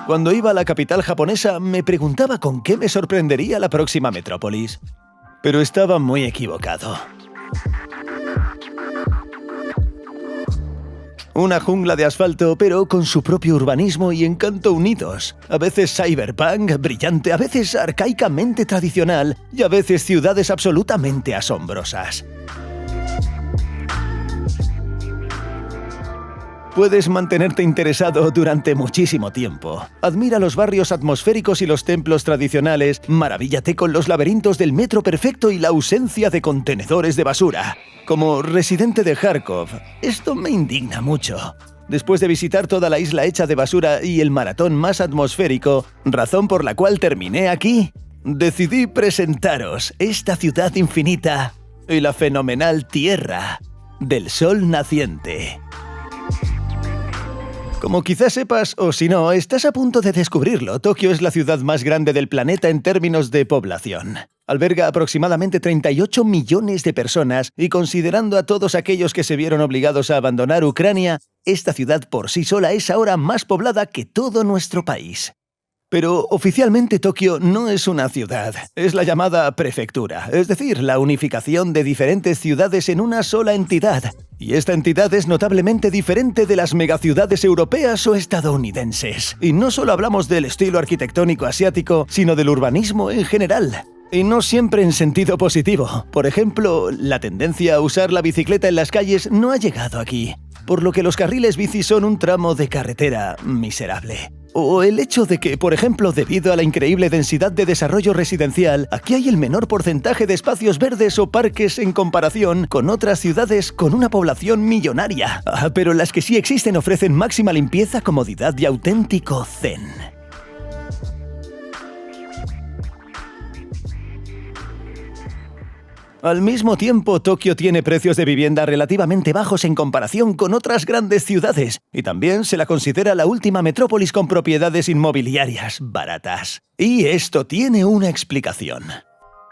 Cuando iba a la capital japonesa, me preguntaba con qué me sorprendería la próxima metrópolis. Pero estaba muy equivocado. Una jungla de asfalto, pero con su propio urbanismo y encanto unidos. A veces cyberpunk, brillante, a veces arcaicamente tradicional y a veces ciudades absolutamente asombrosas. Puedes mantenerte interesado durante muchísimo tiempo. Admira los barrios atmosféricos y los templos tradicionales, maravíllate con los laberintos del metro perfecto y la ausencia de contenedores de basura. Como residente de Kharkov, esto me indigna mucho. Después de visitar toda la isla hecha de basura y el maratón más atmosférico, razón por la cual terminé aquí, decidí presentaros esta ciudad infinita y la fenomenal tierra del sol naciente. Como quizás sepas, o si no, estás a punto de descubrirlo, Tokio es la ciudad más grande del planeta en términos de población. Alberga aproximadamente 38 millones de personas y considerando a todos aquellos que se vieron obligados a abandonar Ucrania, esta ciudad por sí sola es ahora más poblada que todo nuestro país. Pero oficialmente Tokio no es una ciudad, es la llamada prefectura, es decir, la unificación de diferentes ciudades en una sola entidad. Y esta entidad es notablemente diferente de las megaciudades europeas o estadounidenses. Y no solo hablamos del estilo arquitectónico asiático, sino del urbanismo en general. Y no siempre en sentido positivo. Por ejemplo, la tendencia a usar la bicicleta en las calles no ha llegado aquí, por lo que los carriles bici son un tramo de carretera miserable. O el hecho de que, por ejemplo, debido a la increíble densidad de desarrollo residencial, aquí hay el menor porcentaje de espacios verdes o parques en comparación con otras ciudades con una población millonaria. Pero las que sí existen ofrecen máxima limpieza, comodidad y auténtico zen. Al mismo tiempo, Tokio tiene precios de vivienda relativamente bajos en comparación con otras grandes ciudades, y también se la considera la última metrópolis con propiedades inmobiliarias baratas. Y esto tiene una explicación.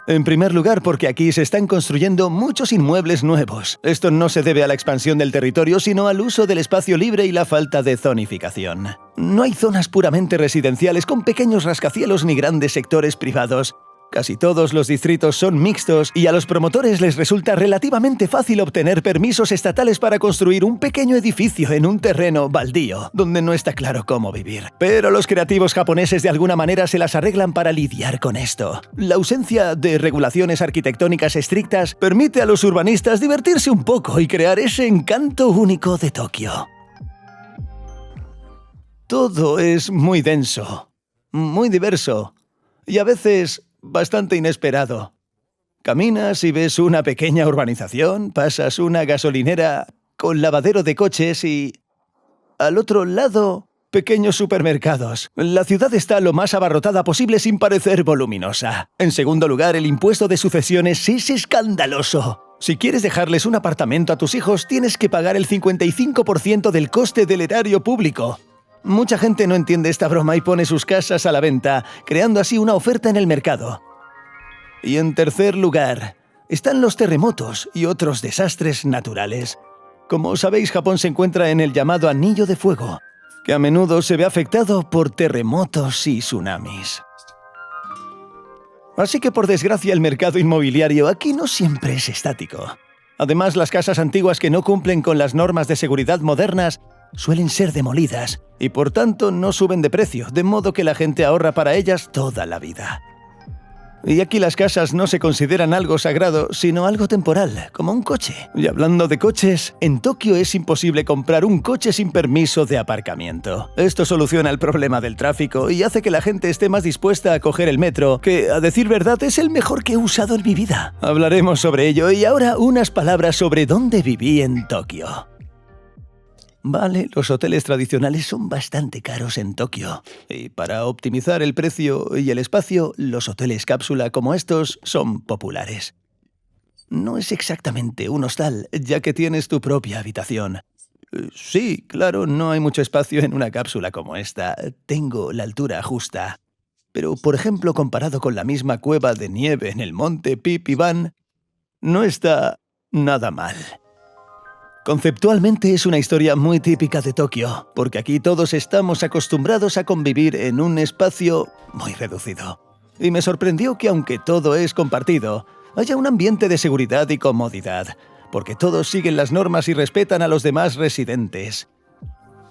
En primer lugar, porque aquí se están construyendo muchos inmuebles nuevos. Esto no se debe a la expansión del territorio, sino al uso del espacio libre y la falta de zonificación. No hay zonas puramente residenciales con pequeños rascacielos ni grandes sectores privados. Casi todos los distritos son mixtos y a los promotores les resulta relativamente fácil obtener permisos estatales para construir un pequeño edificio en un terreno baldío, donde no está claro cómo vivir. Pero los creativos japoneses de alguna manera se las arreglan para lidiar con esto. La ausencia de regulaciones arquitectónicas estrictas permite a los urbanistas divertirse un poco y crear ese encanto único de Tokio. Todo es muy denso, muy diverso y a veces bastante inesperado. Caminas y ves una pequeña urbanización, pasas una gasolinera con lavadero de coches y al otro lado, pequeños supermercados. La ciudad está lo más abarrotada posible sin parecer voluminosa. En segundo lugar, el impuesto de sucesiones es escandaloso. Si quieres dejarles un apartamento a tus hijos, tienes que pagar el 55% del coste del erario público. Mucha gente no entiende esta broma y pone sus casas a la venta, creando así una oferta en el mercado. Y en tercer lugar, están los terremotos y otros desastres naturales. Como sabéis, Japón se encuentra en el llamado Anillo de Fuego, que a menudo se ve afectado por terremotos y tsunamis. Así que, por desgracia, el mercado inmobiliario aquí no siempre es estático. Además, las casas antiguas que no cumplen con las normas de seguridad modernas suelen ser demolidas y por tanto no suben de precio, de modo que la gente ahorra para ellas toda la vida. Y aquí las casas no se consideran algo sagrado, sino algo temporal, como un coche. Y hablando de coches, en Tokio es imposible comprar un coche sin permiso de aparcamiento. Esto soluciona el problema del tráfico y hace que la gente esté más dispuesta a coger el metro, que, a decir verdad, es el mejor que he usado en mi vida. Hablaremos sobre ello y ahora unas palabras sobre dónde viví en Tokio. Vale, los hoteles tradicionales son bastante caros en Tokio. Y para optimizar el precio y el espacio, los hoteles cápsula como estos son populares. No es exactamente un hostal, ya que tienes tu propia habitación. Sí, claro, no hay mucho espacio en una cápsula como esta. Tengo la altura justa. Pero, por ejemplo, comparado con la misma cueva de nieve en el monte Pipiban, no está nada mal. Conceptualmente es una historia muy típica de Tokio, porque aquí todos estamos acostumbrados a convivir en un espacio muy reducido. Y me sorprendió que aunque todo es compartido, haya un ambiente de seguridad y comodidad, porque todos siguen las normas y respetan a los demás residentes.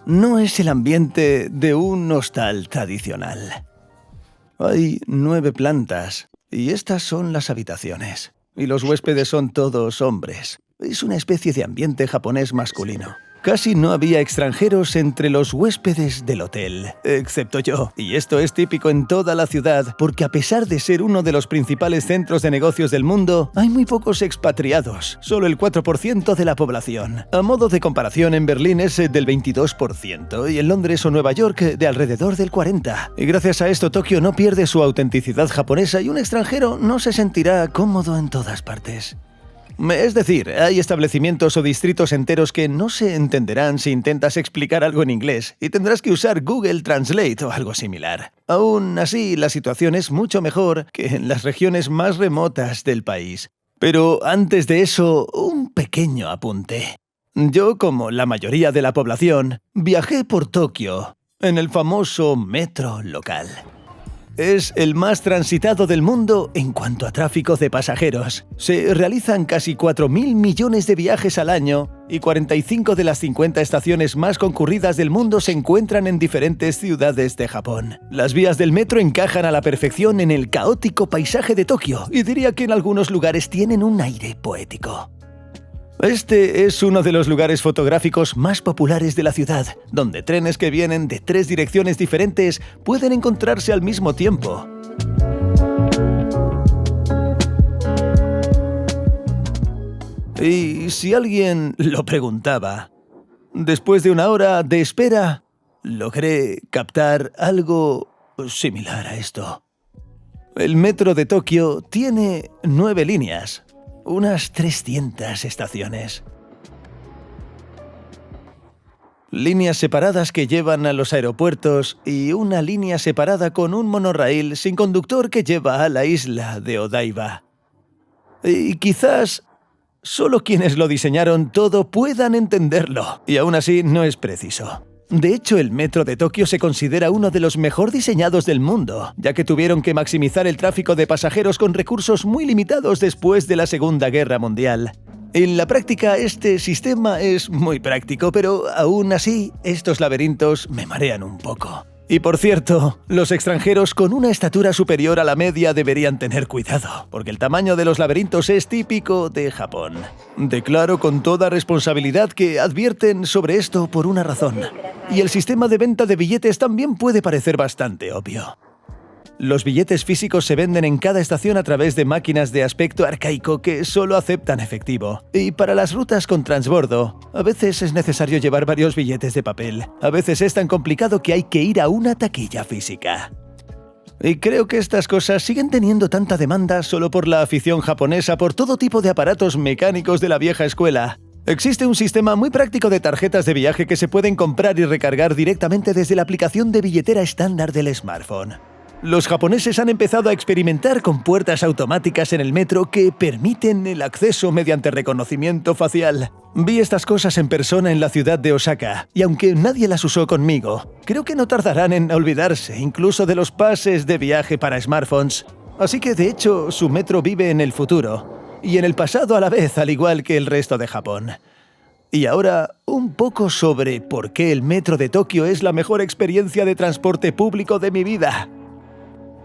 No es el ambiente de un hostal tradicional. Hay 9 plantas, y estas son las habitaciones. Y los huéspedes son todos hombres. Es una especie de ambiente japonés masculino. Casi no había extranjeros entre los huéspedes del hotel, excepto yo. Y esto es típico en toda la ciudad, porque a pesar de ser uno de los principales centros de negocios del mundo, hay muy pocos expatriados, solo el 4% de la población. A modo de comparación, en Berlín es del 22% y en Londres o Nueva York de alrededor del 40%. Y gracias a esto Tokio no pierde su autenticidad japonesa y un extranjero no se sentirá cómodo en todas partes. Es decir, hay establecimientos o distritos enteros que no se entenderán si intentas explicar algo en inglés y tendrás que usar Google Translate o algo similar. Aún así, la situación es mucho mejor que en las regiones más remotas del país. Pero antes de eso, un pequeño apunte. Yo, como la mayoría de la población, viajé por Tokio en el famoso metro local. Es el más transitado del mundo en cuanto a tráfico de pasajeros. Se realizan casi 4.000 millones de viajes al año y 45 de las 50 estaciones más concurridas del mundo se encuentran en diferentes ciudades de Japón. Las vías del metro encajan a la perfección en el caótico paisaje de Tokio y diría que en algunos lugares tienen un aire poético. Este es uno de los lugares fotográficos más populares de la ciudad, donde trenes que vienen de 3 direcciones diferentes pueden encontrarse al mismo tiempo. Y si alguien lo preguntaba, después de una hora de espera, logré captar algo similar a esto. El metro de Tokio tiene 9 líneas. Unas 300 estaciones. Líneas separadas que llevan a los aeropuertos y una línea separada con un monorraíl sin conductor que lleva a la isla de Odaiba. Y quizás solo quienes lo diseñaron todo puedan entenderlo, y aún así no es preciso. De hecho, el metro de Tokio se considera uno de los mejor diseñados del mundo, ya que tuvieron que maximizar el tráfico de pasajeros con recursos muy limitados después de la Segunda Guerra Mundial. En la práctica, este sistema es muy práctico, pero aún así, estos laberintos me marean un poco. Y por cierto, los extranjeros con una estatura superior a la media deberían tener cuidado, porque el tamaño de los laberintos es típico de Japón. Declaro con toda responsabilidad que advierten sobre esto por una razón. Y el sistema de venta de billetes también puede parecer bastante obvio. Los billetes físicos se venden en cada estación a través de máquinas de aspecto arcaico que solo aceptan efectivo. Y para las rutas con transbordo, a veces es necesario llevar varios billetes de papel. A veces es tan complicado que hay que ir a una taquilla física. Y creo que estas cosas siguen teniendo tanta demanda solo por la afición japonesa por todo tipo de aparatos mecánicos de la vieja escuela. Existe un sistema muy práctico de tarjetas de viaje que se pueden comprar y recargar directamente desde la aplicación de billetera estándar del smartphone. Los japoneses han empezado a experimentar con puertas automáticas en el metro que permiten el acceso mediante reconocimiento facial. Vi estas cosas en persona en la ciudad de Osaka, y aunque nadie las usó conmigo, creo que no tardarán en olvidarse incluso de los pases de viaje para smartphones. Así que de hecho su metro vive en el futuro, y en el pasado a la vez, al igual que el resto de Japón. Y ahora, un poco sobre por qué el metro de Tokio es la mejor experiencia de transporte público de mi vida.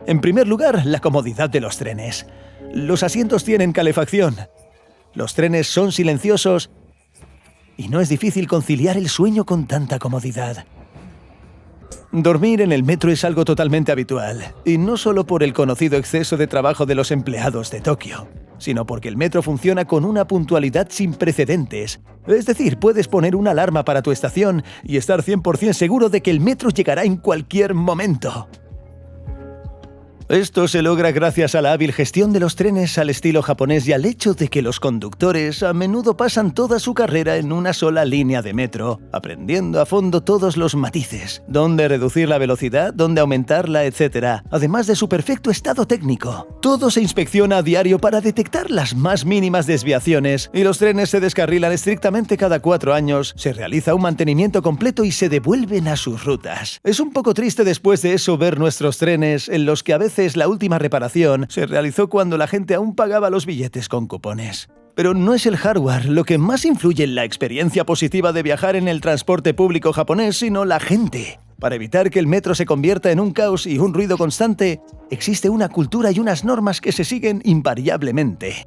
En primer lugar, la comodidad de los trenes. Los asientos tienen calefacción. Los trenes son silenciosos y no es difícil conciliar el sueño con tanta comodidad. Dormir en el metro es algo totalmente habitual, y no solo por el conocido exceso de trabajo de los empleados de Tokio, sino porque el metro funciona con una puntualidad sin precedentes. Es decir, puedes poner una alarma para tu estación y estar 100% seguro de que el metro llegará en cualquier momento. Esto se logra gracias a la hábil gestión de los trenes al estilo japonés y al hecho de que los conductores a menudo pasan toda su carrera en una sola línea de metro, aprendiendo a fondo todos los matices, dónde reducir la velocidad, dónde aumentarla, etc., además de su perfecto estado técnico. Todo se inspecciona a diario para detectar las más mínimas desviaciones y los trenes se descarrilan estrictamente cada 4 años, se realiza un mantenimiento completo y se devuelven a sus rutas. Es un poco triste después de eso ver nuestros trenes en los que a veces la última reparación se realizó cuando la gente aún pagaba los billetes con cupones. Pero no es el hardware lo que más influye en la experiencia positiva de viajar en el transporte público japonés, sino la gente. Para evitar que el metro se convierta en un caos y un ruido constante, existe una cultura y unas normas que se siguen invariablemente.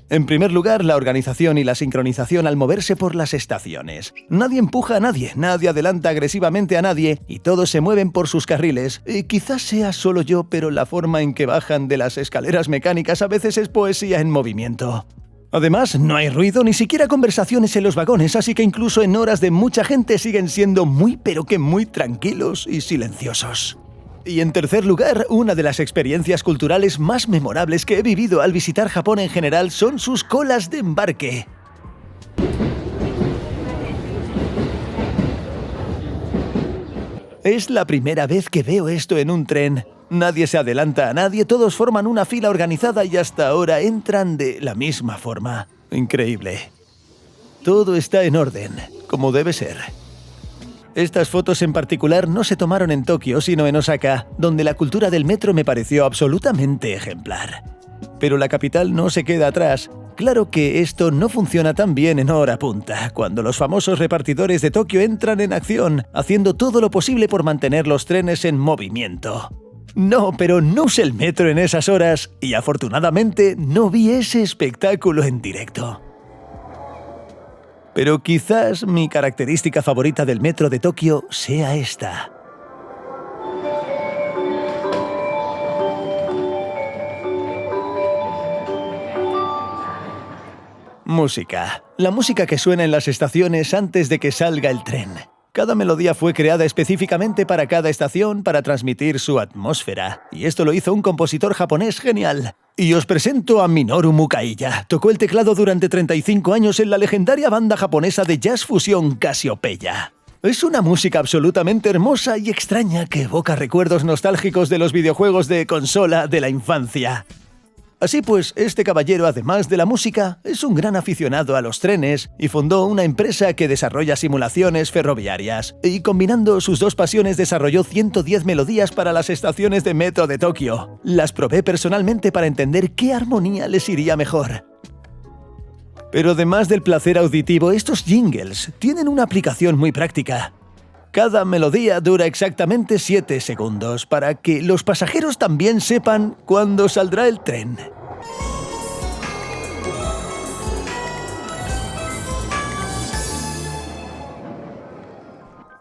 En primer lugar, la organización y la sincronización al moverse por las estaciones. Nadie empuja a nadie, nadie adelanta agresivamente a nadie y todos se mueven por sus carriles. Y quizás sea solo yo, pero la forma en que bajan de las escaleras mecánicas a veces es poesía en movimiento. Además, no hay ruido ni siquiera conversaciones en los vagones, así que incluso en horas de mucha gente siguen siendo muy tranquilos y silenciosos. Y en tercer lugar, una de las experiencias culturales más memorables que he vivido al visitar Japón en general son sus colas de embarque. Es la primera vez que veo esto en un tren. Nadie se adelanta a nadie, todos forman una fila organizada y hasta ahora entran de la misma forma. Increíble. Todo está en orden, como debe ser. Estas fotos en particular no se tomaron en Tokio, sino en Osaka, donde la cultura del metro me pareció absolutamente ejemplar. Pero la capital no se queda atrás. Claro que esto no funciona tan bien en hora punta, cuando los famosos repartidores de Tokio entran en acción, haciendo todo lo posible por mantener los trenes en movimiento. No, pero no usé el metro en esas horas y afortunadamente no vi ese espectáculo en directo. Pero quizás mi característica favorita del metro de Tokio sea esta. Música. La música que suena en las estaciones antes de que salga el tren. Cada melodía fue creada específicamente para cada estación para transmitir su atmósfera. Y esto lo hizo un compositor japonés genial. Y os presento a Minoru Mukaiya. Tocó el teclado durante 35 años en la legendaria banda japonesa de jazz fusión Cassiopeia. Es una música absolutamente hermosa y extraña que evoca recuerdos nostálgicos de los videojuegos de consola de la infancia. Así pues, este caballero, además de la música, es un gran aficionado a los trenes y fundó una empresa que desarrolla simulaciones ferroviarias. Y combinando sus dos pasiones desarrolló 110 melodías para las estaciones de metro de Tokio. Las probé personalmente para entender qué armonía les iría mejor. Pero además del placer auditivo, estos jingles tienen una aplicación muy práctica. Cada melodía dura exactamente 7 segundos para que los pasajeros también sepan cuándo saldrá el tren.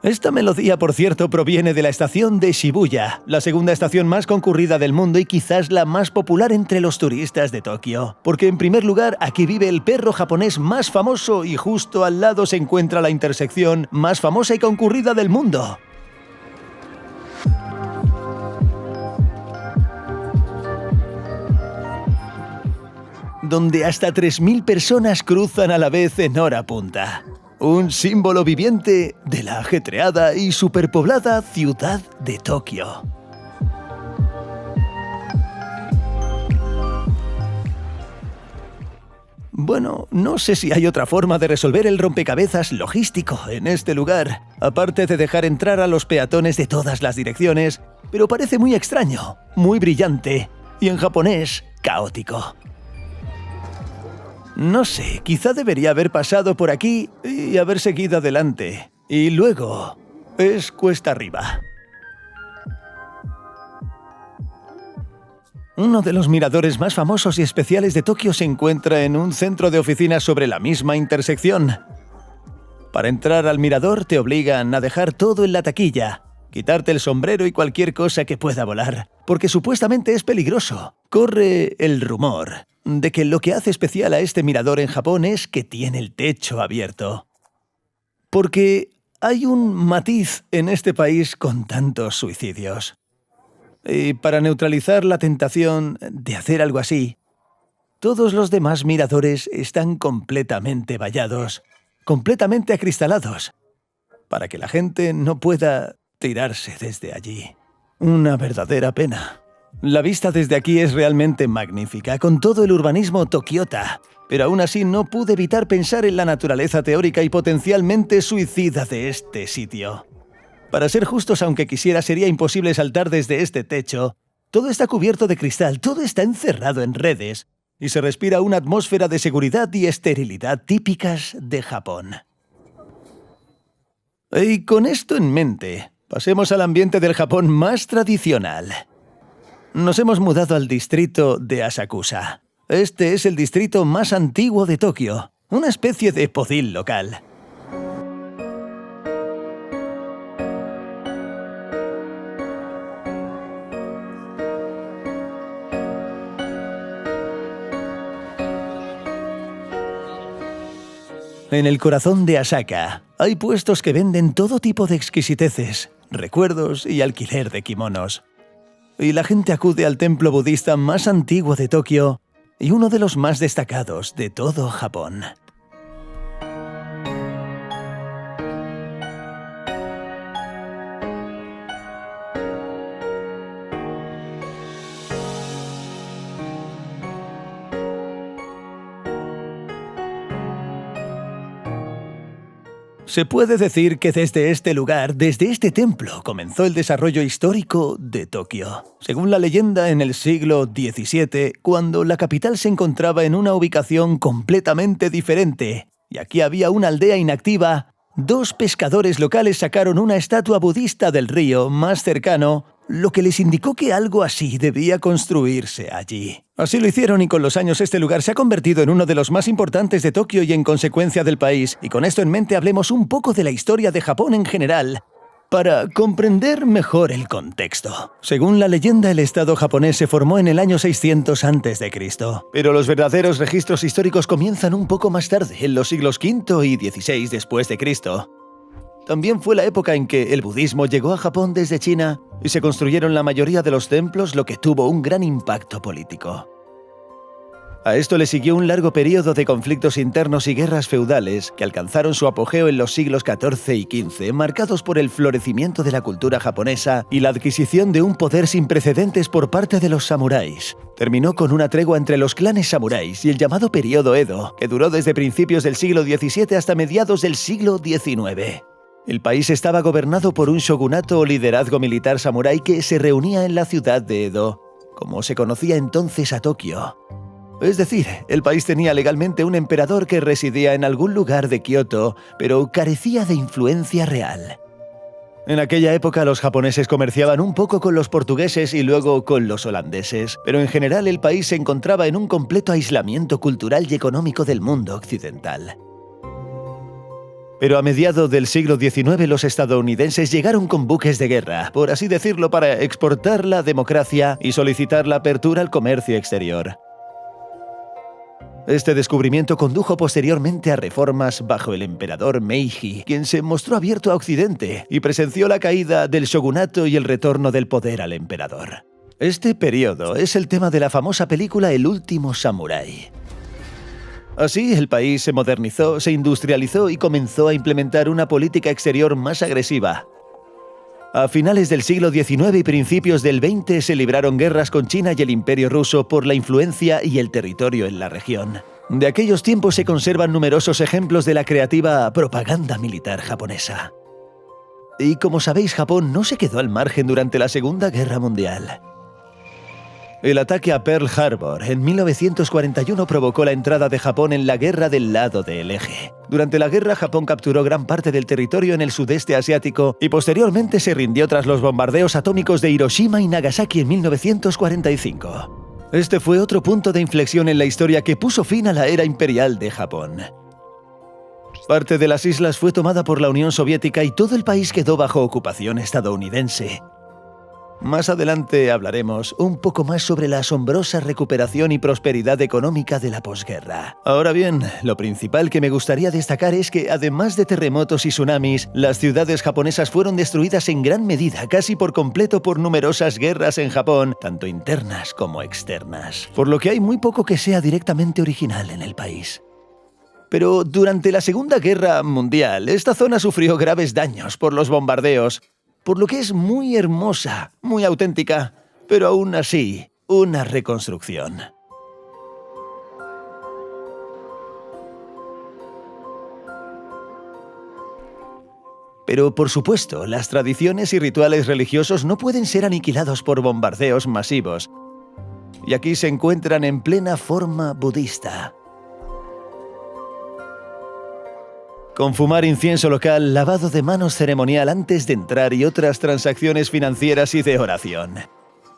Esta melodía, por cierto, proviene de la estación de Shibuya, la segunda estación más concurrida del mundo y quizás la más popular entre los turistas de Tokio. Porque en primer lugar, aquí vive el perro japonés más famoso y justo al lado se encuentra la intersección más famosa y concurrida del mundo. Donde hasta 3.000 personas cruzan a la vez en hora punta. Un símbolo viviente de la ajetreada y superpoblada ciudad de Tokio. Bueno, no sé si hay otra forma de resolver el rompecabezas logístico en este lugar, aparte de dejar entrar a los peatones de todas las direcciones, pero parece muy extraño, muy brillante y en japonés, caótico. No sé, quizá debería haber pasado por aquí y haber seguido adelante. Y luego es cuesta arriba. Uno de los miradores más famosos y especiales de Tokio se encuentra en un centro de oficinas sobre la misma intersección. Para entrar al mirador te obligan a dejar todo en la taquilla, quitarte el sombrero y cualquier cosa que pueda volar, porque supuestamente es peligroso. Corre el rumor de que lo que hace especial a este mirador en Japón es que tiene el techo abierto. Porque hay un matiz en este país con tantos suicidios. Y para neutralizar la tentación de hacer algo así, todos los demás miradores están completamente vallados, completamente acristalados, para que la gente no pueda tirarse desde allí. Una verdadera pena. La vista desde aquí es realmente magnífica, con todo el urbanismo tokiota, pero aún así no pude evitar pensar en la naturaleza teórica y potencialmente suicida de este sitio. Para ser justos, aunque quisiera, sería imposible saltar desde este techo. Todo está cubierto de cristal, todo está encerrado en redes, y se respira una atmósfera de seguridad y esterilidad típicas de Japón. Y con esto en mente, pasemos al ambiente del Japón más tradicional. Nos hemos mudado al distrito de Asakusa. Este es el distrito más antiguo de Tokio, una especie de podil local. En el corazón de Asaka hay puestos que venden todo tipo de exquisiteces, recuerdos y alquiler de kimonos. Y la gente acude al templo budista más antiguo de Tokio y uno de los más destacados de todo Japón. Se puede decir que desde este lugar, desde este templo, comenzó el desarrollo histórico de Tokio. Según la leyenda, en el siglo XVII, cuando la capital se encontraba en una ubicación completamente diferente, y aquí había una aldea inactiva, dos pescadores locales sacaron una estatua budista del río más cercano, lo que les indicó que algo así debía construirse allí. Así lo hicieron y con los años este lugar se ha convertido en uno de los más importantes de Tokio y en consecuencia del país. Y con esto en mente hablemos un poco de la historia de Japón en general, para comprender mejor el contexto. Según la leyenda, el Estado japonés se formó en el año 600 a.C., pero los verdaderos registros históricos comienzan un poco más tarde, en los siglos V y XVI después de Cristo. También fue la época en que el budismo llegó a Japón desde China y se construyeron la mayoría de los templos, lo que tuvo un gran impacto político. A esto le siguió un largo periodo de conflictos internos y guerras feudales que alcanzaron su apogeo en los siglos XIV y XV, marcados por el florecimiento de la cultura japonesa y la adquisición de un poder sin precedentes por parte de los samuráis. Terminó con una tregua entre los clanes samuráis y el llamado periodo Edo, que duró desde principios del siglo XVII hasta mediados del siglo XIX. El país estaba gobernado por un shogunato o liderazgo militar samurái que se reunía en la ciudad de Edo, como se conocía entonces a Tokio. Es decir, el país tenía legalmente un emperador que residía en algún lugar de Kioto, pero carecía de influencia real. En aquella época los japoneses comerciaban un poco con los portugueses y luego con los holandeses, pero en general el país se encontraba en un completo aislamiento cultural y económico del mundo occidental. Pero a mediados del siglo XIX los estadounidenses llegaron con buques de guerra, por así decirlo, para exportar la democracia y solicitar la apertura al comercio exterior. Este descubrimiento condujo posteriormente a reformas bajo el emperador Meiji, quien se mostró abierto a Occidente y presenció la caída del shogunato y el retorno del poder al emperador. Este periodo es el tema de la famosa película El último samurái. Así, el país se modernizó, se industrializó y comenzó a implementar una política exterior más agresiva. A finales del siglo XIX y principios del XX se libraron guerras con China y el Imperio ruso por la influencia y el territorio en la región. De aquellos tiempos se conservan numerosos ejemplos de la creativa propaganda militar japonesa. Y como sabéis, Japón no se quedó al margen durante la Segunda Guerra Mundial. El ataque a Pearl Harbor en 1941 provocó la entrada de Japón en la guerra del lado del eje. Durante la guerra, Japón capturó gran parte del territorio en el sudeste asiático y posteriormente se rindió tras los bombardeos atómicos de Hiroshima y Nagasaki en 1945. Este fue otro punto de inflexión en la historia que puso fin a la era imperial de Japón. Parte de las islas fue tomada por la Unión Soviética y todo el país quedó bajo ocupación estadounidense. Más adelante hablaremos un poco más sobre la asombrosa recuperación y prosperidad económica de la posguerra. Ahora bien, lo principal que me gustaría destacar es que, además de terremotos y tsunamis, las ciudades japonesas fueron destruidas en gran medida, casi por completo, por numerosas guerras en Japón, tanto internas como externas. Por lo que hay muy poco que sea directamente original en el país. Pero durante la Segunda Guerra Mundial, esta zona sufrió graves daños por los bombardeos, por lo que es muy hermosa, muy auténtica, pero aún así, una reconstrucción. Pero, por supuesto, las tradiciones y rituales religiosos no pueden ser aniquilados por bombardeos masivos, y aquí se encuentran en plena forma budista. Con fumar incienso local, lavado de manos ceremonial antes de entrar y otras transacciones financieras y de oración.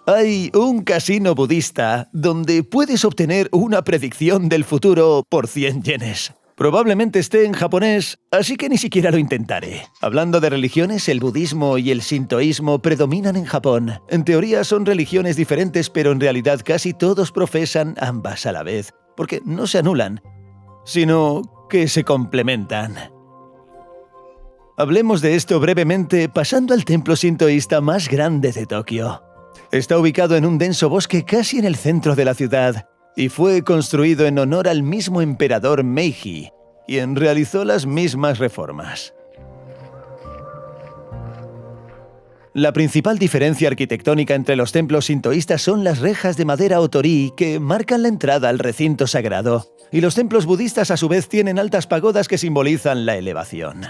Hay un casino budista donde puedes obtener una predicción del futuro por 100 yenes. Probablemente esté en japonés, así que ni siquiera lo intentaré. Hablando de religiones, el budismo y el sintoísmo predominan en Japón. En teoría son religiones diferentes, pero en realidad casi todos profesan ambas a la vez, porque no se anulan, sino que se complementan. Hablemos de esto brevemente pasando al templo sintoísta más grande de Tokio. Está ubicado en un denso bosque casi en el centro de la ciudad y fue construido en honor al mismo emperador Meiji, quien realizó las mismas reformas. La principal diferencia arquitectónica entre los templos sintoístas son las rejas de madera o torii que marcan la entrada al recinto sagrado, y los templos budistas a su vez tienen altas pagodas que simbolizan la elevación.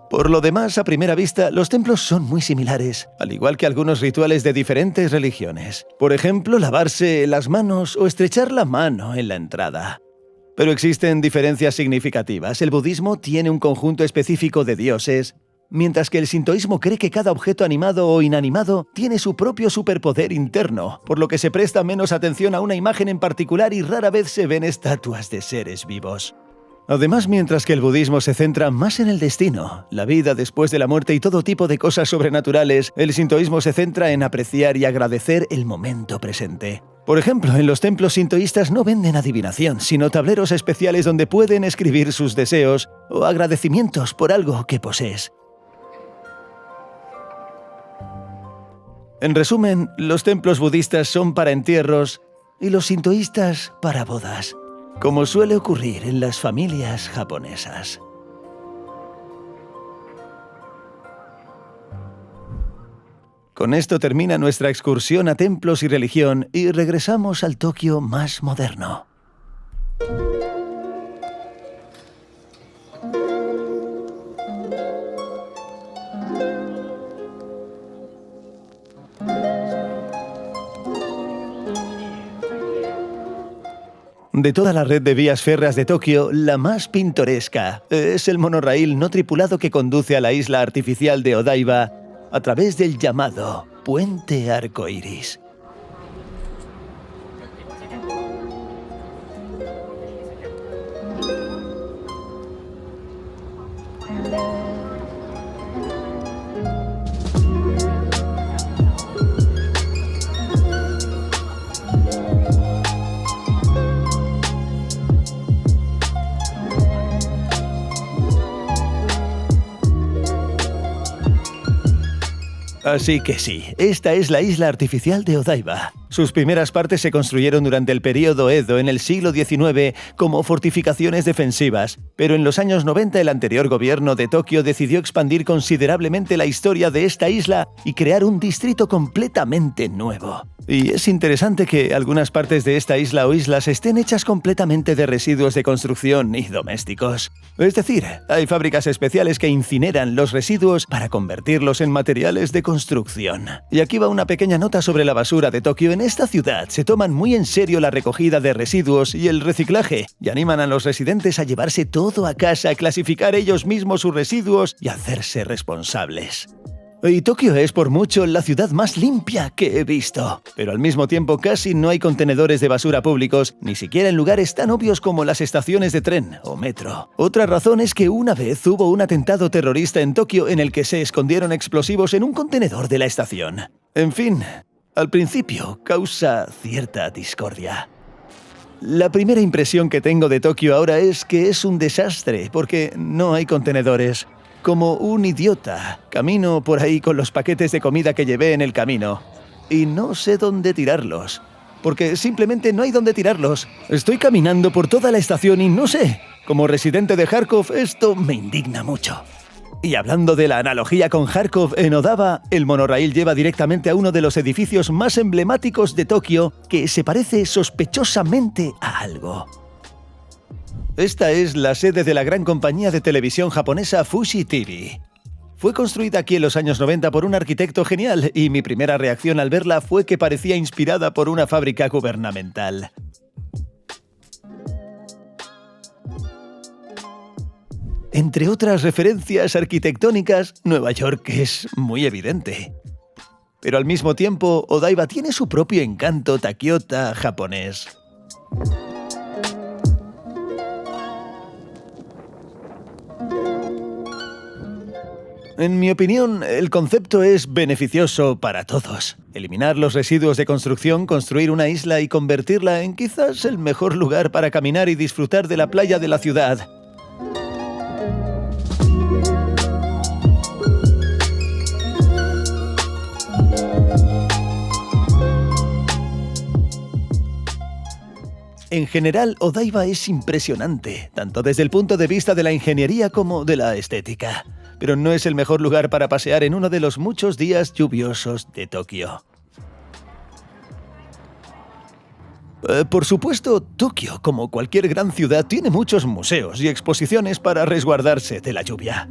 Por lo demás, a primera vista, los templos son muy similares, al igual que algunos rituales de diferentes religiones. Por ejemplo, lavarse las manos o estrechar la mano en la entrada. Pero existen diferencias significativas. El budismo tiene un conjunto específico de dioses, mientras que el sintoísmo cree que cada objeto animado o inanimado tiene su propio superpoder interno, por lo que se presta menos atención a una imagen en particular y rara vez se ven estatuas de seres vivos. Además, mientras que el budismo se centra más en el destino, la vida después de la muerte y todo tipo de cosas sobrenaturales, el sintoísmo se centra en apreciar y agradecer el momento presente. Por ejemplo, en los templos sintoístas no venden adivinación, sino tableros especiales donde pueden escribir sus deseos o agradecimientos por algo que posees. En resumen, los templos budistas son para entierros y los sintoístas para bodas, como suele ocurrir en las familias japonesas. Con esto termina nuestra excursión a templos y religión y regresamos al Tokio más moderno. De toda la red de vías férreas de Tokio, la más pintoresca es el monorraíl no tripulado que conduce a la isla artificial de Odaiba a través del llamado Puente Arcoíris. Así que sí, esta es la isla artificial de Odaiba. Sus primeras partes se construyeron durante el período Edo en el siglo XIX como fortificaciones defensivas, pero en los años 90 el anterior gobierno de Tokio decidió expandir considerablemente la historia de esta isla y crear un distrito completamente nuevo. Y es interesante que algunas partes de esta isla o islas estén hechas completamente de residuos de construcción y domésticos. Es decir, hay fábricas especiales que incineran los residuos para convertirlos en materiales de construcción. Y aquí va una pequeña nota sobre la basura de Tokio. En esta ciudad se toman muy en serio la recogida de residuos y el reciclaje, y animan a los residentes a llevarse todo a casa, a clasificar ellos mismos sus residuos y a hacerse responsables. Y Tokio es por mucho la ciudad más limpia que he visto. Pero al mismo tiempo casi no hay contenedores de basura públicos, ni siquiera en lugares tan obvios como las estaciones de tren o metro. Otra razón es que una vez hubo un atentado terrorista en Tokio en el que se escondieron explosivos en un contenedor de la estación. En fin, al principio causa cierta discordia. La primera impresión que tengo de Tokio ahora es que es un desastre porque no hay contenedores. Como un idiota, camino por ahí con los paquetes de comida que llevé en el camino y no sé dónde tirarlos, porque simplemente no hay dónde tirarlos. Estoy caminando por toda la estación y no sé. Como residente de Kharkov, esto me indigna mucho. Y hablando de la analogía con Kharkov, en Odava, el monorraíl lleva directamente a uno de los edificios más emblemáticos de Tokio que se parece sospechosamente a algo. Esta es la sede de la gran compañía de televisión japonesa Fuji TV. Fue construida aquí en los años 90 por un arquitecto genial y mi primera reacción al verla fue que parecía inspirada por una fábrica gubernamental. Entre otras referencias arquitectónicas, Nueva York es muy evidente. Pero al mismo tiempo, Odaiba tiene su propio encanto takiota japonés. En mi opinión, el concepto es beneficioso para todos. Eliminar los residuos de construcción, construir una isla y convertirla en quizás el mejor lugar para caminar y disfrutar de la playa de la ciudad. En general, Odaiba es impresionante, tanto desde el punto de vista de la ingeniería como de la estética. Pero no es el mejor lugar para pasear en uno de los muchos días lluviosos de Tokio. Por supuesto, Tokio, como cualquier gran ciudad, tiene muchos museos y exposiciones para resguardarse de la lluvia.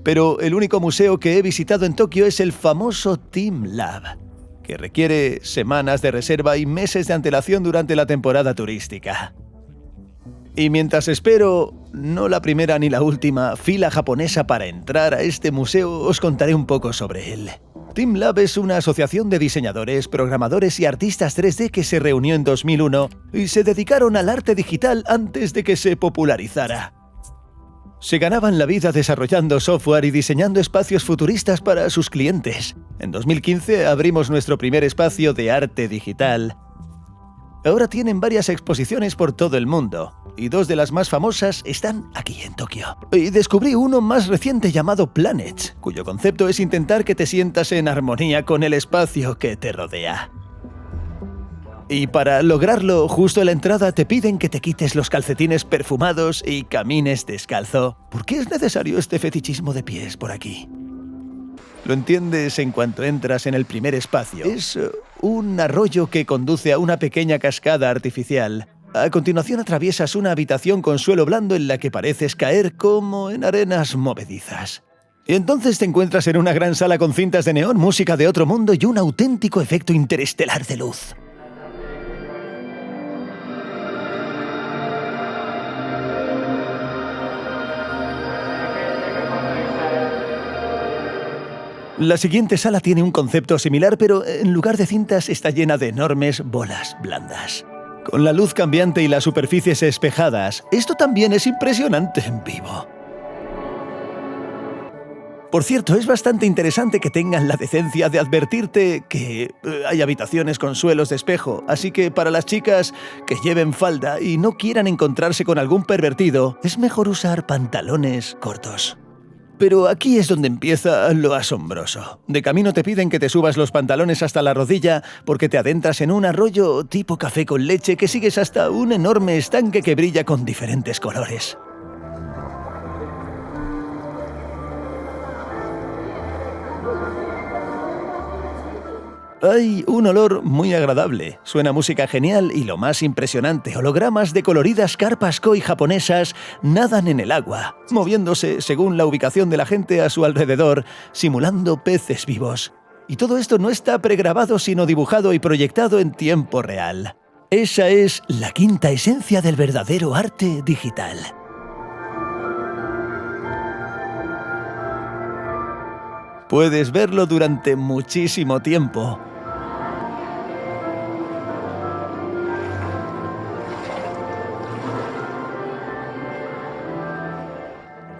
Pero el único museo que he visitado en Tokio es el famoso Team Lab, que requiere semanas de reserva y meses de antelación durante la temporada turística. Y mientras espero, no la primera ni la última, fila japonesa para entrar a este museo, os contaré un poco sobre él. Team Lab es una asociación de diseñadores, programadores y artistas 3D que se reunió en 2001 y se dedicaron al arte digital antes de que se popularizara. Se ganaban la vida desarrollando software y diseñando espacios futuristas para sus clientes. En 2015 abrimos nuestro primer espacio de arte digital. Ahora tienen varias exposiciones por todo el mundo, y dos de las más famosas están aquí en Tokio. Y descubrí uno más reciente llamado Planets, cuyo concepto es intentar que te sientas en armonía con el espacio que te rodea. Y para lograrlo, justo en la entrada te piden que te quites los calcetines perfumados y camines descalzo. ¿Por qué es necesario este fetichismo de pies por aquí? Lo entiendes en cuanto entras en el primer espacio. Es un arroyo que conduce a una pequeña cascada artificial. A continuación atraviesas una habitación con suelo blando en la que pareces caer como en arenas movedizas. Y entonces te encuentras en una gran sala con cintas de neón, música de otro mundo y un auténtico efecto interestelar de luz. La siguiente sala tiene un concepto similar, pero en lugar de cintas está llena de enormes bolas blandas. Con la luz cambiante y las superficies espejadas, esto también es impresionante en vivo. Por cierto, es bastante interesante que tengan la decencia de advertirte que hay habitaciones con suelos de espejo, así que para las chicas que lleven falda y no quieran encontrarse con algún pervertido, es mejor usar pantalones cortos. Pero aquí es donde empieza lo asombroso. De camino te piden que te subas los pantalones hasta la rodilla porque te adentras en un arroyo tipo café con leche que sigues hasta un enorme estanque que brilla con diferentes colores. Hay un olor muy agradable, suena música genial y lo más impresionante, hologramas de coloridas carpas koi japonesas nadan en el agua, moviéndose según la ubicación de la gente a su alrededor, simulando peces vivos. Y todo esto no está pregrabado sino dibujado y proyectado en tiempo real. Esa es la quinta esencia del verdadero arte digital. Puedes verlo durante muchísimo tiempo.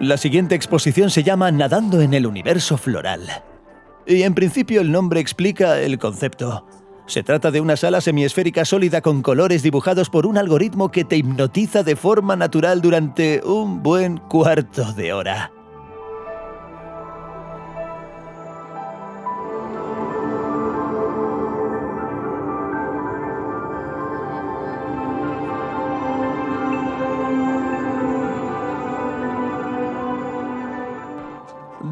La siguiente exposición se llama Nadando en el universo floral. Y en principio el nombre explica el concepto. Se trata de una sala semiesférica sólida con colores dibujados por un algoritmo que te hipnotiza de forma natural durante un buen cuarto de hora.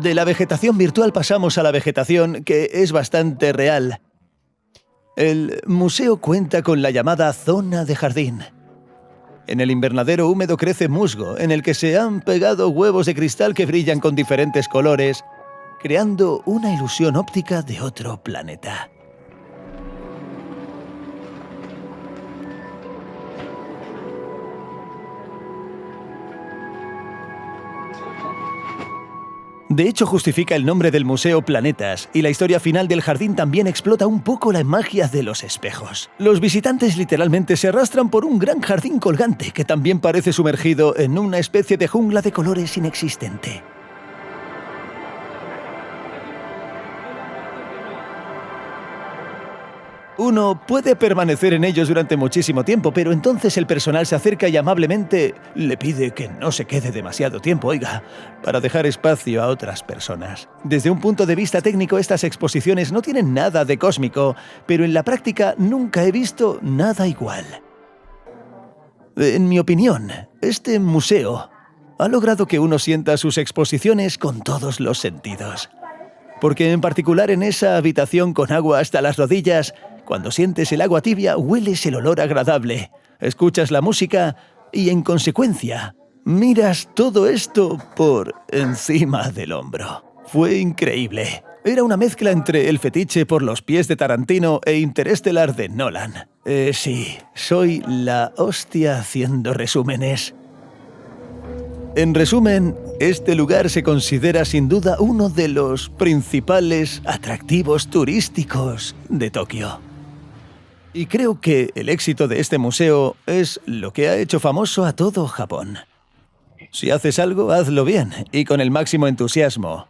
De la vegetación virtual pasamos a la vegetación, que es bastante real. El museo cuenta con la llamada zona de jardín. En el invernadero húmedo crece musgo, en el que se han pegado huevos de cristal que brillan con diferentes colores, creando una ilusión óptica de otro planeta. De hecho, justifica el nombre del museo Planetas, y la historia final del jardín también explota un poco la magia de los espejos. Los visitantes literalmente se arrastran por un gran jardín colgante que también parece sumergido en una especie de jungla de colores inexistente. Uno puede permanecer en ellos durante muchísimo tiempo, pero entonces el personal se acerca y amablemente le pide que no se quede demasiado tiempo, oiga, para dejar espacio a otras personas. Desde un punto de vista técnico, estas exposiciones no tienen nada de cósmico, pero en la práctica nunca he visto nada igual. En mi opinión, este museo ha logrado que uno sienta sus exposiciones con todos los sentidos. Porque en particular en esa habitación con agua hasta las rodillas, cuando sientes el agua tibia, hueles el olor agradable, escuchas la música y, en consecuencia, miras todo esto por encima del hombro. Fue increíble. Era una mezcla entre El fetiche por los pies de Tarantino e Interestelar de Nolan. Sí, soy la hostia haciendo resúmenes. En resumen, este lugar se considera sin duda uno de los principales atractivos turísticos de Tokio. Y creo que el éxito de este museo es lo que ha hecho famoso a todo Japón. Si haces algo, hazlo bien y con el máximo entusiasmo.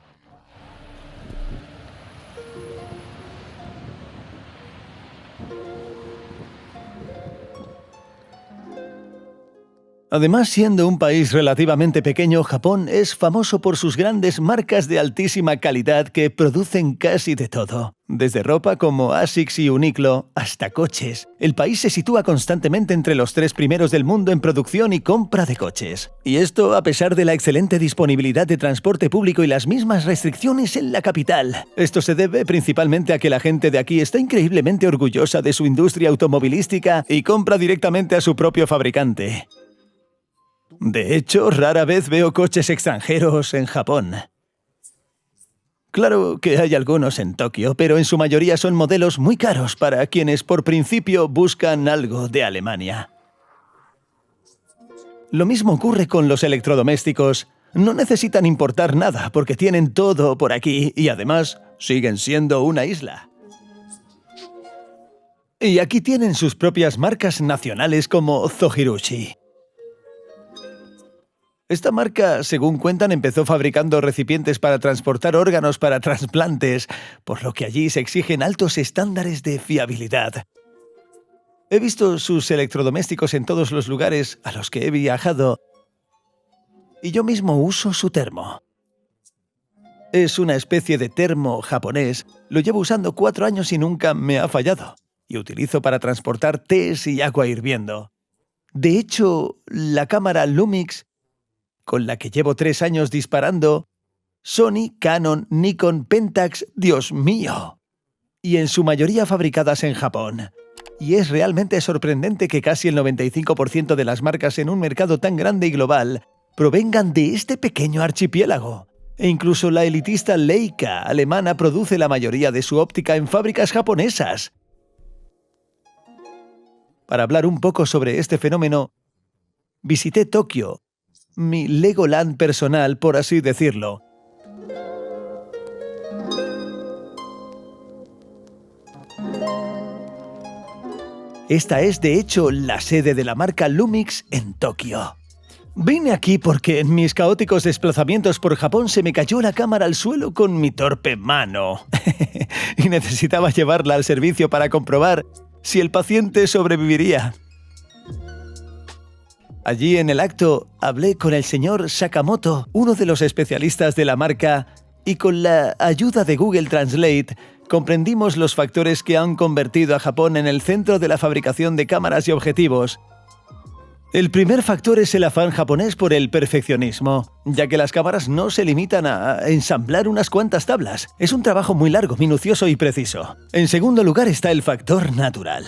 Además, siendo un país relativamente pequeño, Japón es famoso por sus grandes marcas de altísima calidad que producen casi de todo. Desde ropa como Asics y Uniqlo hasta coches. El país se sitúa constantemente entre los 3 primeros del mundo en producción y compra de coches. Y esto a pesar de la excelente disponibilidad de transporte público y las mismas restricciones en la capital. Esto se debe principalmente a que la gente de aquí está increíblemente orgullosa de su industria automovilística y compra directamente a su propio fabricante. De hecho, rara vez veo coches extranjeros en Japón. Claro que hay algunos en Tokio, pero en su mayoría son modelos muy caros para quienes por principio buscan algo de Alemania. Lo mismo ocurre con los electrodomésticos. No necesitan importar nada porque tienen todo por aquí y además siguen siendo una isla. Y aquí tienen sus propias marcas nacionales como Zohirushi. Esta marca, según cuentan, empezó fabricando recipientes para transportar órganos para trasplantes, por lo que allí se exigen altos estándares de fiabilidad. He visto sus electrodomésticos en todos los lugares a los que he viajado y yo mismo uso su termo. Es una especie de termo japonés, lo llevo usando 4 años y nunca me ha fallado, y utilizo para transportar tés y agua hirviendo. De hecho, la cámara Lumix, con la que llevo 3 años disparando, Sony, Canon, Nikon, Pentax, ¡Dios mío! Y en su mayoría fabricadas en Japón. Y es realmente sorprendente que casi el 95% de las marcas en un mercado tan grande y global provengan de este pequeño archipiélago. E incluso la elitista Leica alemana produce la mayoría de su óptica en fábricas japonesas. Para hablar un poco sobre este fenómeno, visité Tokio, mi Legoland personal, por así decirlo. Esta es, de hecho, la sede de la marca Lumix en Tokio. Vine aquí porque en mis caóticos desplazamientos por Japón se me cayó la cámara al suelo con mi torpe mano y necesitaba llevarla al servicio para comprobar si el paciente sobreviviría. Allí en el acto hablé con el señor Sakamoto, uno de los especialistas de la marca, y con la ayuda de Google Translate comprendimos los factores que han convertido a Japón en el centro de la fabricación de cámaras y objetivos. El primer factor es el afán japonés por el perfeccionismo, ya que las cámaras no se limitan a ensamblar unas cuantas tablas. Es un trabajo muy largo, minucioso y preciso. En segundo lugar está el factor natural.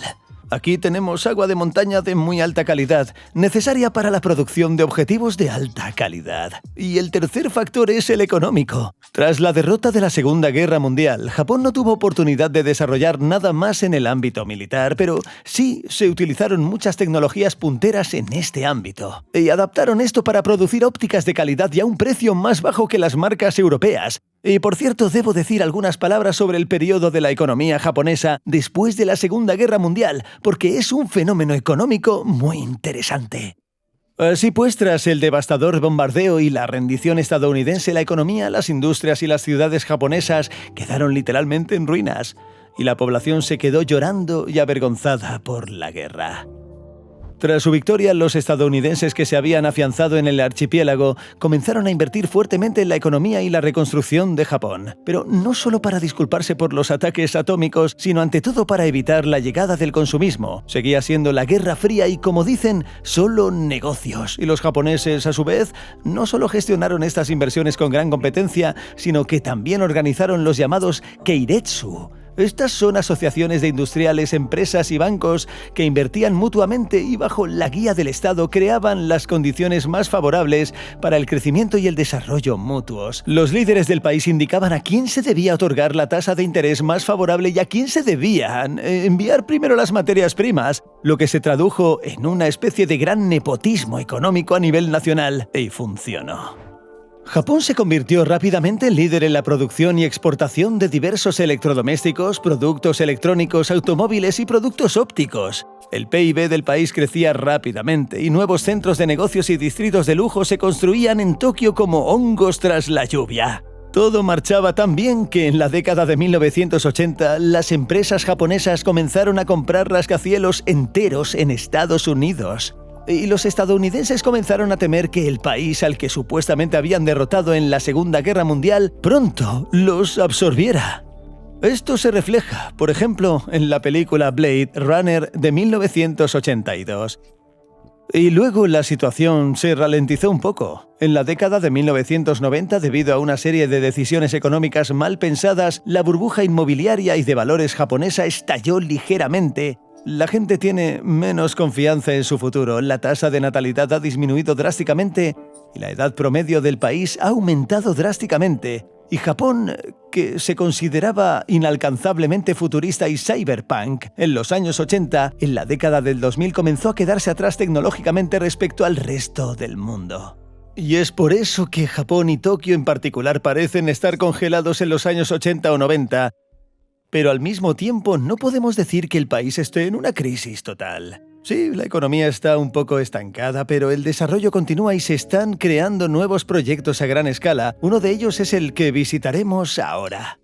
Aquí tenemos agua de montaña de muy alta calidad, necesaria para la producción de objetivos de alta calidad. Y el tercer factor es el económico. Tras la derrota de la Segunda Guerra Mundial, Japón no tuvo oportunidad de desarrollar nada más en el ámbito militar, pero sí se utilizaron muchas tecnologías punteras en este ámbito. Y adaptaron esto para producir ópticas de calidad y a un precio más bajo que las marcas europeas. Y por cierto, debo decir algunas palabras sobre el periodo de la economía japonesa después de la Segunda Guerra Mundial, porque es un fenómeno económico muy interesante. Así pues, tras el devastador bombardeo y la rendición estadounidense, la economía, las industrias y las ciudades japonesas quedaron literalmente en ruinas, y la población se quedó llorando y avergonzada por la guerra. Tras su victoria, los estadounidenses que se habían afianzado en el archipiélago comenzaron a invertir fuertemente en la economía y la reconstrucción de Japón. Pero no solo para disculparse por los ataques atómicos, sino ante todo para evitar la llegada del consumismo. Seguía siendo la Guerra Fría y, como dicen, solo negocios. Y los japoneses, a su vez, no solo gestionaron estas inversiones con gran competencia, sino que también organizaron los llamados Keiretsu. Estas son asociaciones de industriales, empresas y bancos que invertían mutuamente y bajo la guía del Estado creaban las condiciones más favorables para el crecimiento y el desarrollo mutuos. Los líderes del país indicaban a quién se debía otorgar la tasa de interés más favorable y a quién se debían enviar primero las materias primas, lo que se tradujo en una especie de gran nepotismo económico a nivel nacional, y funcionó. Japón se convirtió rápidamente en líder en la producción y exportación de diversos electrodomésticos, productos electrónicos, automóviles y productos ópticos. El PIB del país crecía rápidamente y nuevos centros de negocios y distritos de lujo se construían en Tokio como hongos tras la lluvia. Todo marchaba tan bien que en la década de 1980 las empresas japonesas comenzaron a comprar rascacielos enteros en Estados Unidos. Y los estadounidenses comenzaron a temer que el país al que supuestamente habían derrotado en la Segunda Guerra Mundial pronto los absorbiera. Esto se refleja, por ejemplo, en la película Blade Runner de 1982. Y luego la situación se ralentizó un poco. En la década de 1990, debido a una serie de decisiones económicas mal pensadas, la burbuja inmobiliaria y de valores japonesa estalló ligeramente. La gente tiene menos confianza en su futuro, la tasa de natalidad ha disminuido drásticamente y la edad promedio del país ha aumentado drásticamente. Y Japón, que se consideraba inalcanzablemente futurista y cyberpunk en los años 80, en la década del 2000 comenzó a quedarse atrás tecnológicamente respecto al resto del mundo. Y es por eso que Japón y Tokio en particular parecen estar congelados en los años 80 o 90, pero al mismo tiempo no podemos decir que el país esté en una crisis total. Sí, la economía está un poco estancada, pero el desarrollo continúa y se están creando nuevos proyectos a gran escala. Uno de ellos es el que visitaremos ahora.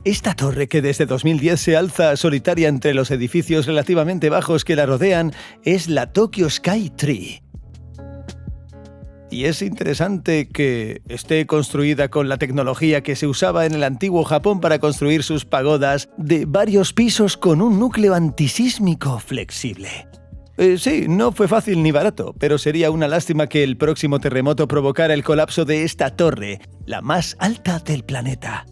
Esta torre, que desde 2010 se alza solitaria entre los edificios relativamente bajos que la rodean, es la Tokyo Sky Tree. Y es interesante que esté construida con la tecnología que se usaba en el antiguo Japón para construir sus pagodas de varios pisos con un núcleo antisísmico flexible. Sí, no fue fácil ni barato, pero sería una lástima que el próximo terremoto provocara el colapso de esta torre, la más alta del planeta.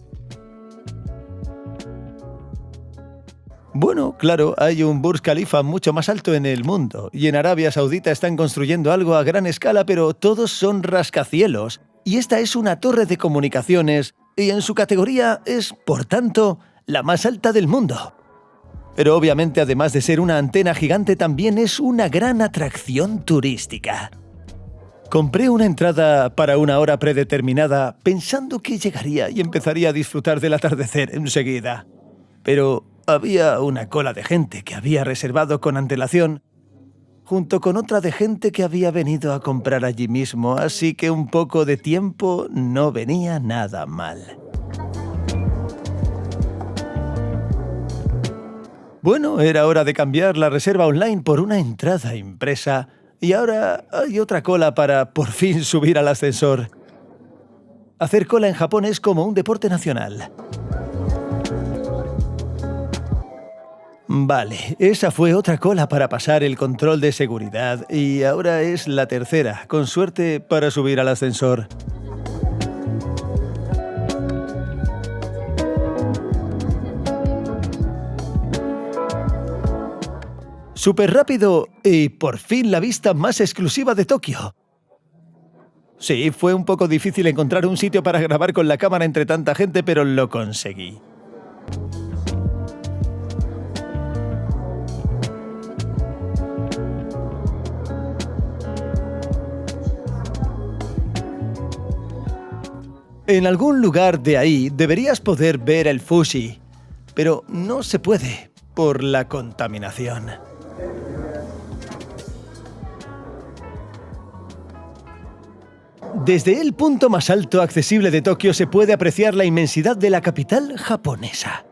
Bueno, claro, hay un Burj Khalifa mucho más alto en el mundo, y en Arabia Saudita están construyendo algo a gran escala, pero todos son rascacielos. Y esta es una torre de comunicaciones, y en su categoría es, por tanto, la más alta del mundo. Pero obviamente, además de ser una antena gigante, también es una gran atracción turística. Compré una entrada para una hora predeterminada, pensando que llegaría y empezaría a disfrutar del atardecer enseguida. Pero había una cola de gente que había reservado con antelación, junto con otra de gente que había venido a comprar allí mismo, así que un poco de tiempo no venía nada mal. Bueno, era hora de cambiar la reserva online por una entrada impresa, y ahora hay otra cola para por fin subir al ascensor. Hacer cola en Japón es como un deporte nacional. Vale, esa fue otra cola para pasar el control de seguridad y ahora es la tercera, con suerte para subir al ascensor. Súper rápido y por fin la vista más exclusiva de Tokio. Sí, fue un poco difícil encontrar un sitio para grabar con la cámara entre tanta gente, pero lo conseguí. En algún lugar de ahí deberías poder ver el Fuji, pero no se puede por la contaminación. Desde el punto más alto accesible de Tokio se puede apreciar la inmensidad de la capital japonesa.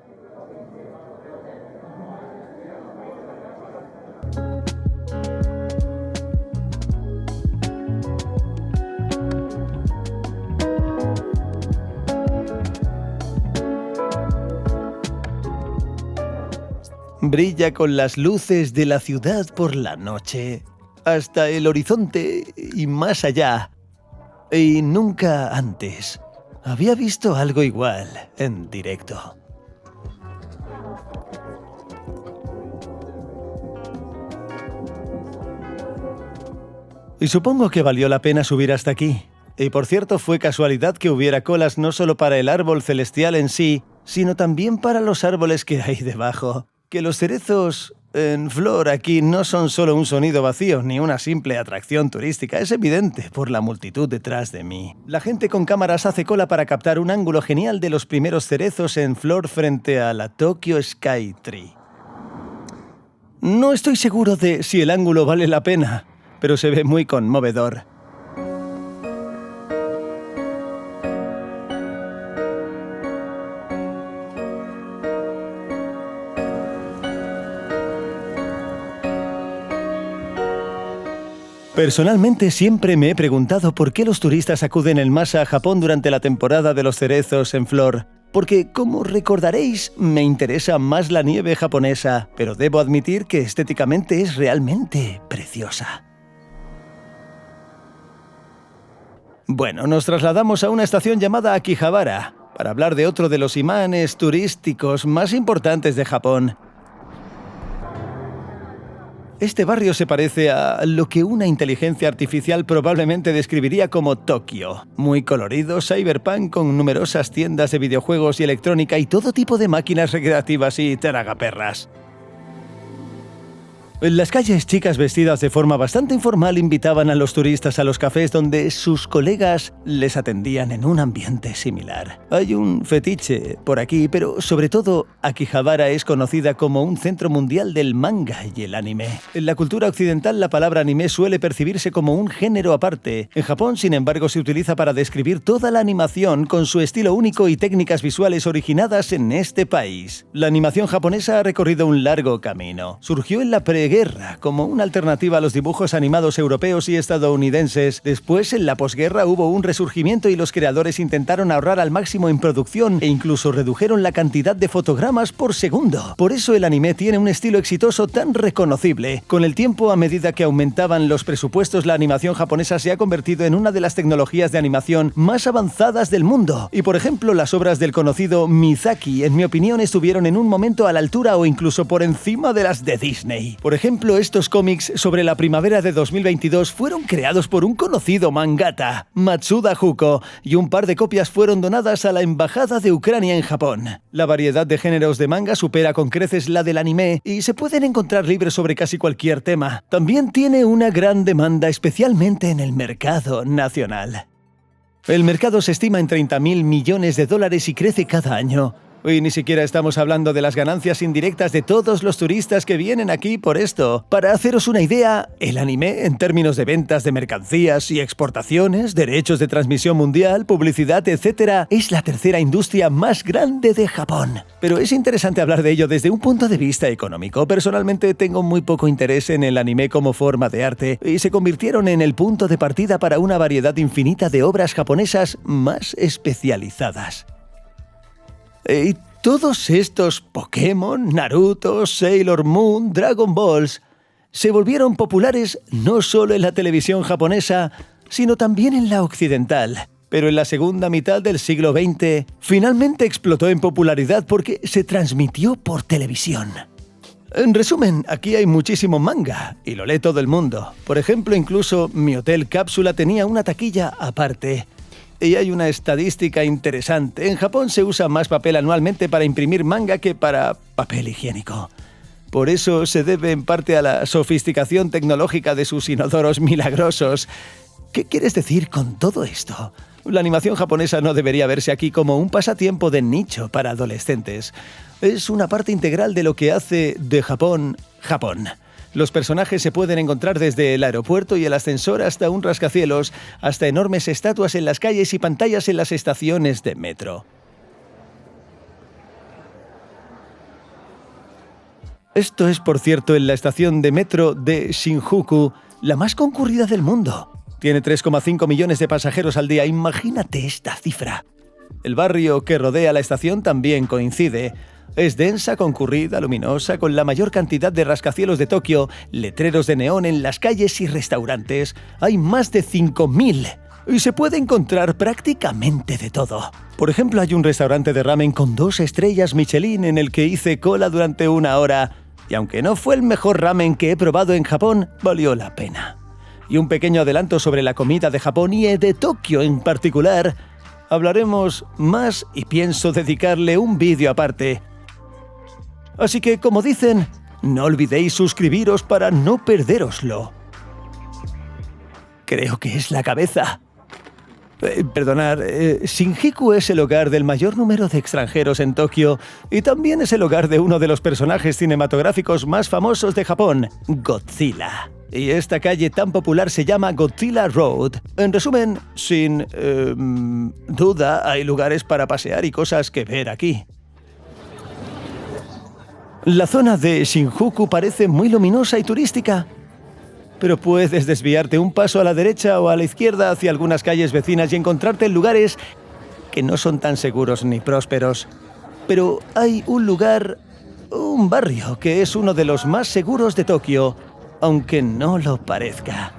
Brilla con las luces de la ciudad por la noche, hasta el horizonte y más allá. Y nunca antes había visto algo igual en directo. Y supongo que valió la pena subir hasta aquí. Y por cierto, fue casualidad que hubiera colas no solo para el árbol celestial en sí, sino también para los árboles que hay debajo. Que los cerezos en flor aquí no son solo un sonido vacío ni una simple atracción turística, es evidente por la multitud detrás de mí. La gente con cámaras hace cola para captar un ángulo genial de los primeros cerezos en flor frente a la Tokyo Sky Tree. No estoy seguro de si el ángulo vale la pena, pero se ve muy conmovedor. Personalmente siempre me he preguntado por qué los turistas acuden en masa a Japón durante la temporada de los cerezos en flor. Porque, como recordaréis, me interesa más la nieve japonesa, pero debo admitir que estéticamente es realmente preciosa. Bueno, nos trasladamos a una estación llamada Akihabara para hablar de otro de los imanes turísticos más importantes de Japón. Este barrio se parece a lo que una inteligencia artificial probablemente describiría como Tokio. Muy colorido, cyberpunk con numerosas tiendas de videojuegos y electrónica y todo tipo de máquinas recreativas y tragaperras. En las calles, chicas vestidas de forma bastante informal invitaban a los turistas a los cafés donde sus colegas les atendían en un ambiente similar. Hay un fetiche por aquí, pero sobre todo Akihabara es conocida como un centro mundial del manga y el anime. En la cultura occidental la palabra anime suele percibirse como un género aparte. En Japón, sin embargo, se utiliza para describir toda la animación con su estilo único y técnicas visuales originadas en este país. La animación japonesa ha recorrido un largo camino. Surgió en la preguerra como una alternativa a los dibujos animados europeos y estadounidenses. Después, en la posguerra, hubo un resurgimiento y los creadores intentaron ahorrar al máximo en producción e incluso redujeron la cantidad de fotogramas por segundo. Por eso el anime tiene un estilo exitoso tan reconocible. Con el tiempo, a medida que aumentaban los presupuestos, la animación japonesa se ha convertido en una de las tecnologías de animación más avanzadas del mundo. Y por ejemplo, las obras del conocido Miyazaki, en mi opinión, estuvieron en un momento a la altura o incluso por encima de las de Disney. Por ejemplo, estos cómics sobre la primavera de 2022 fueron creados por un conocido mangaka, Matsuda Huko, y un par de copias fueron donadas a la Embajada de Ucrania en Japón. La variedad de géneros de manga supera con creces la del anime y se pueden encontrar libros sobre casi cualquier tema. También tiene una gran demanda, especialmente en el mercado nacional. El mercado se estima en $30.000 millones y crece cada año. Y ni siquiera estamos hablando de las ganancias indirectas de todos los turistas que vienen aquí por esto. Para haceros una idea, el anime, en términos de ventas de mercancías y exportaciones, derechos de transmisión mundial, publicidad, etc., es la tercera industria más grande de Japón. Pero es interesante hablar de ello desde un punto de vista económico. Personalmente tengo muy poco interés en el anime como forma de arte y se convirtieron en el punto de partida para una variedad infinita de obras japonesas más especializadas. Y todos estos Pokémon, Naruto, Sailor Moon, Dragon Balls se volvieron populares no solo en la televisión japonesa, sino también en la occidental. Pero en la segunda mitad del siglo XX, finalmente explotó en popularidad porque se transmitió por televisión. En resumen, aquí hay muchísimo manga, y lo lee todo el mundo. Por ejemplo, incluso mi hotel Cápsula tenía una taquilla aparte. Y hay una estadística interesante. En Japón se usa más papel anualmente para imprimir manga que para papel higiénico. Por eso se debe en parte a la sofisticación tecnológica de sus inodoros milagrosos. ¿Qué quieres decir con todo esto? La animación japonesa no debería verse aquí como un pasatiempo de nicho para adolescentes. Es una parte integral de lo que hace de Japón, Japón. Los personajes se pueden encontrar desde el aeropuerto y el ascensor hasta un rascacielos, hasta enormes estatuas en las calles y pantallas en las estaciones de metro. Esto es, por cierto, en la estación de metro de Shinjuku, la más concurrida del mundo. Tiene 3,5 millones de pasajeros al día. Imagínate esta cifra. El barrio que rodea la estación también coincide. Es densa, concurrida, luminosa, con la mayor cantidad de rascacielos de Tokio, letreros de neón en las calles y restaurantes. Hay más de 5.000 y se puede encontrar prácticamente de todo. Por ejemplo, hay un restaurante de ramen con 2 estrellas Michelin en el que hice cola durante 1 hora. Y aunque no fue el mejor ramen que he probado en Japón, valió la pena. Y un pequeño adelanto sobre la comida de Japón y de Tokio en particular. Hablaremos más y pienso dedicarle un vídeo aparte. Así que, como dicen, no olvidéis suscribiros para no perdéroslo. Creo que es la cabeza. Perdonad, Shinjuku es el hogar del mayor número de extranjeros en Tokio y también es el hogar de uno de los personajes cinematográficos más famosos de Japón, Godzilla. Y esta calle tan popular se llama Godzilla Road. En resumen, sin duda hay lugares para pasear y cosas que ver aquí. La zona de Shinjuku parece muy luminosa y turística, pero puedes desviarte un paso a la derecha o a la izquierda hacia algunas calles vecinas y encontrarte en lugares que no son tan seguros ni prósperos. Pero hay un lugar, un barrio, que es uno de los más seguros de Tokio, aunque no lo parezca.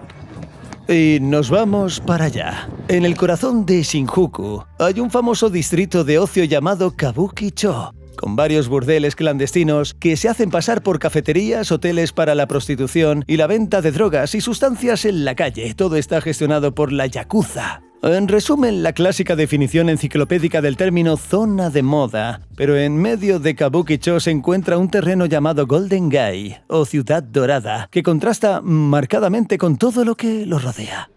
Y nos vamos para allá. En el corazón de Shinjuku hay un famoso distrito de ocio llamado Kabuki-cho, con varios burdeles clandestinos que se hacen pasar por cafeterías, hoteles para la prostitución y la venta de drogas y sustancias en la calle. Todo está gestionado por la Yakuza. En resumen, la clásica definición enciclopédica del término zona de moda. Pero en medio de Kabuki-cho se encuentra un terreno llamado Golden Gai, o Ciudad Dorada, que contrasta marcadamente con todo lo que lo rodea.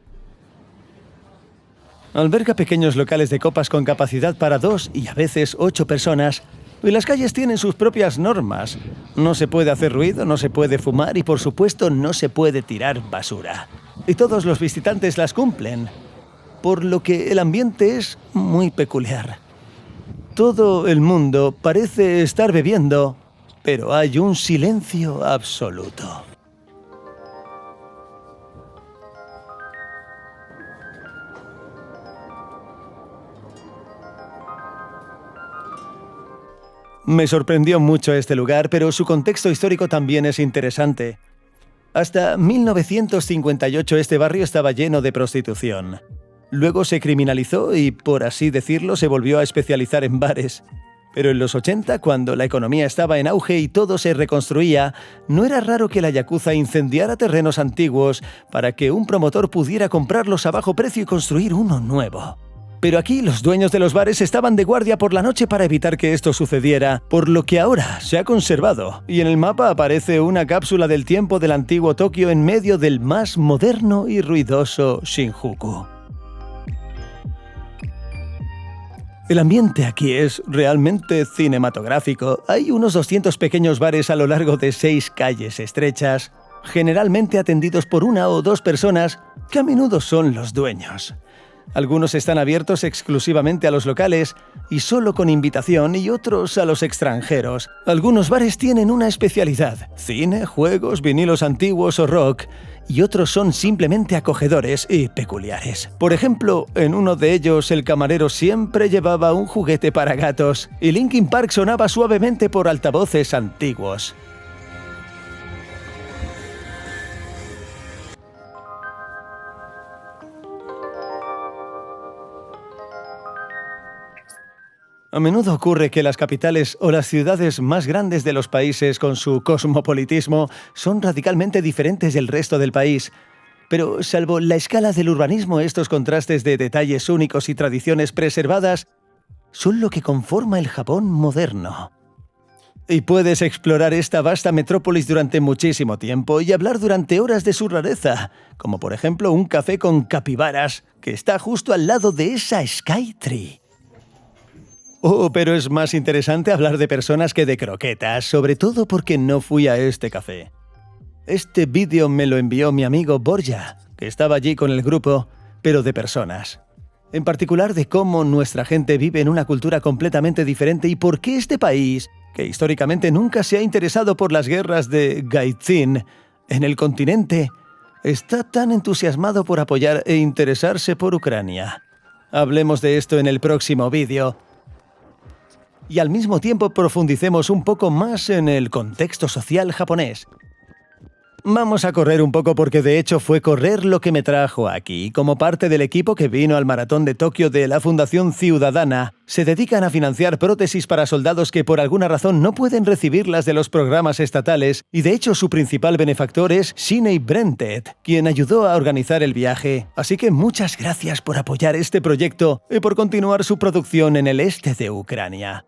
Alberga pequeños locales de copas con capacidad para 2 y a veces 8 personas, y las calles tienen sus propias normas. No se puede hacer ruido, no se puede fumar y, por supuesto, no se puede tirar basura. Y todos los visitantes las cumplen, por lo que el ambiente es muy peculiar. Todo el mundo parece estar bebiendo, pero hay un silencio absoluto. Me sorprendió mucho este lugar, pero su contexto histórico también es interesante. Hasta 1958 este barrio estaba lleno de prostitución. Luego se criminalizó y, por así decirlo, se volvió a especializar en bares. Pero en los 80, cuando la economía estaba en auge y todo se reconstruía, no era raro que la Yakuza incendiara terrenos antiguos para que un promotor pudiera comprarlos a bajo precio y construir uno nuevo. Pero aquí los dueños de los bares estaban de guardia por la noche para evitar que esto sucediera, por lo que ahora se ha conservado. Y en el mapa aparece una cápsula del tiempo del antiguo Tokio en medio del más moderno y ruidoso Shinjuku. El ambiente aquí es realmente cinematográfico. Hay unos 200 pequeños bares a lo largo de 6 calles estrechas, generalmente atendidos por 1 o 2 personas, que a menudo son los dueños. Algunos están abiertos exclusivamente a los locales y solo con invitación, y otros a los extranjeros. Algunos bares tienen una especialidad: cine, juegos, vinilos antiguos o rock, y otros son simplemente acogedores y peculiares. Por ejemplo, en uno de ellos el camarero siempre llevaba un juguete para gatos y Linkin Park sonaba suavemente por altavoces antiguos. A menudo ocurre que las capitales o las ciudades más grandes de los países, con su cosmopolitismo, son radicalmente diferentes del resto del país. Pero, salvo la escala del urbanismo, estos contrastes de detalles únicos y tradiciones preservadas son lo que conforma el Japón moderno. Y puedes explorar esta vasta metrópolis durante muchísimo tiempo y hablar durante horas de su rareza, como por ejemplo un café con capibaras que está justo al lado de esa Skytree. Oh, pero es más interesante hablar de personas que de croquetas, sobre todo porque no fui a este café. Este vídeo me lo envió mi amigo Borja, que estaba allí con el grupo, pero de personas. En particular de cómo nuestra gente vive en una cultura completamente diferente y por qué este país, que históricamente nunca se ha interesado por las guerras de Gaitsin en el continente, está tan entusiasmado por apoyar e interesarse por Ucrania. Hablemos de esto en el próximo vídeo. Y al mismo tiempo profundicemos un poco más en el contexto social japonés. Vamos a correr un poco porque de hecho fue correr lo que me trajo aquí. Como parte del equipo que vino al Maratón de Tokio de la Fundación Ciudadana, se dedican a financiar prótesis para soldados que por alguna razón no pueden recibirlas de los programas estatales, y de hecho su principal benefactor es Shinei Brented, quien ayudó a organizar el viaje. Así que muchas gracias por apoyar este proyecto y por continuar su producción en el este de Ucrania.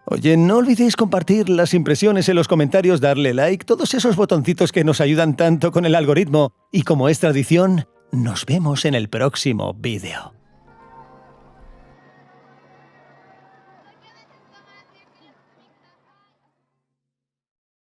Oye, no olvidéis compartir las impresiones en los comentarios, darle like, todos esos botoncitos que nos ayudan tanto con el algoritmo. Y como es tradición, nos vemos en el próximo vídeo.